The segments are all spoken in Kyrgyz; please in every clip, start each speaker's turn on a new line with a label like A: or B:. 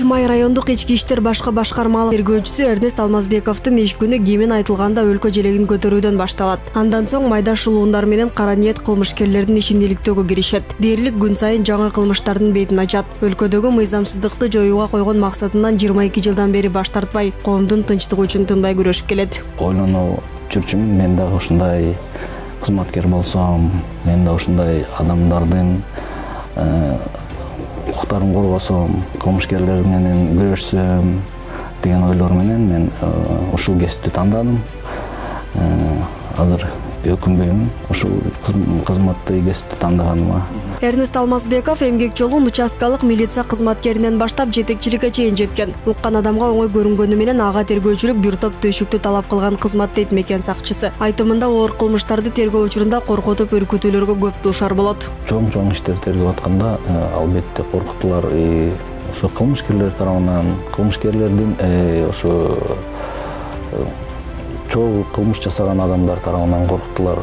A: Май райондук ички иштер башкы башкармалык тергөөчүсү Эрнест Алмазбековдун иш күнү кимин айтылганда өлкө желегин көтөрүүдөн башталат. Андан соң майда шулуундар менен кара ниет кылмышкерлердин ишин иликтөөгө киришет. Дээрлик күн сайын жаңы кылмыштардын бетин ачат. Өлкөдөгү мыйзамсыздыкты жоюуга койгон максатынан 22 жылдан бери баш тартпай, коомдун тынчтыгы үчүн тынбай күрөшүп келет.
B: Ойлонуп жүрчүмүн, мен да ушундай кызматкер болсом, мен да ушундай адамдардын укуктарын коргосом, кылмышкерлер менен күрөшсөм деген ойлор менен мен ушул кесипти тандадым. Азыр өкүнбөймүн ушул кызматты кесипти тандаганыма.
A: Эрнест Алмазбеков эмгек жолун участкалык милиция кызматкеринен баштап жетекчиликке чейин жеткен. Уккан адамга оңой көрүнгөнү менен ага тергөөчүлүк бир топ төшүктү талап кылган кызмат дейт мекен сакчысы. Айтымында оор кылмыштарды тергөө учурунда коркутуп өркүтүүлөргө көп дуушар болот.
B: Чоң иштерди тергеп атканда албетте коркутуулар ошо кылмышкерлер тарабынан, кылмышкерлердин ошо чоң кылмыш жасаган адамдар тарабынан коркутуулар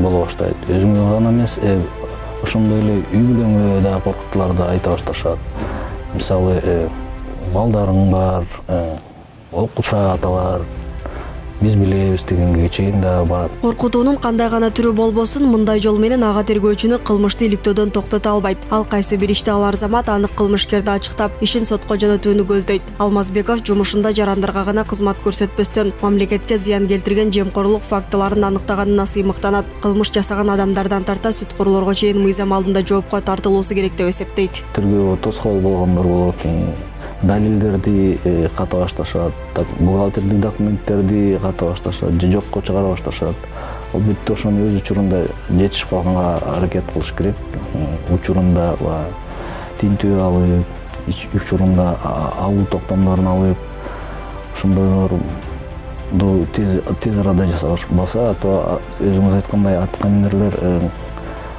B: боло баштайт. Өзүмө гана эмес, ошондой эле үй бүлөңө да коркутууларды айта башташат. Мисалы, балдарың бар, окушат алар, биз билебиз дегенге чейин да барат.
A: Коркутуунун кандай гана түрү болбосун, мындай жол менен ага тергөөчүнү кылмышты иликтөөдөн токтото албайт. Ал кайсы бир иште алар замат анык кылмышкерди ачыктап, ишин сотко жөнөтүүнү көздөйт. Алмазбеков жумушунда жарандарга гана кызмат көрсөтпөстөн, мамлекетке зыян келтирген жемкорлук фактыларын аныктаганына сыймыктанат. Кылмыш жасаган адамдардан тарта сүткурлорго чейин мыйзам алдында жоопко тартылуусу керек деп эсептейт.
B: Тергөө тоскоол болгондор болот экен. Далилдерди ката башташат, бухгалтердик документтерди ката башташат, же жокко чыгара башташат. Албетте ошону өз учурунда жетишип калганга аракет кылыш керек. Учурунда тинтүү алып, учурунда алуу токтомдорун алып, ошондойлорду тез арада жасабаса, ато өзүңүз айткандай аткаминерлер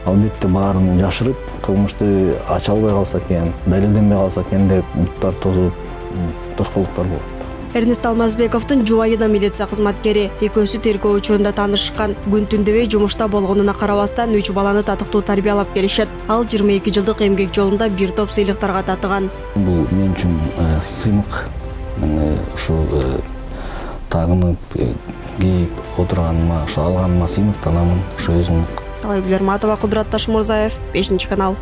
B: албетте баарын жашырып, кылмышты ача албай калса экен, далилденбей калса экен деп буттар тосуп, тоскоолдуктар болот.
A: Эрнест Алмазбековдун жубайы да милиция кызматкери. Экөөсү тергөө учурунда таанышкан. Күн түндөбөй жумушта болгонуна карабастан 3 баланы татыктуу тарбиялап келишет. Ал 22 жылдык эмгек жолунда бир топ сыйлыктарга татыган.
B: Бул мен үчүн сыймык. Мен ушул тагынып кийип отурганыма, алганыма сыймыктанамын. Ошо өзүм.
A: Талай Билерматова, Кудурат Ташмурзаев, 5 канал.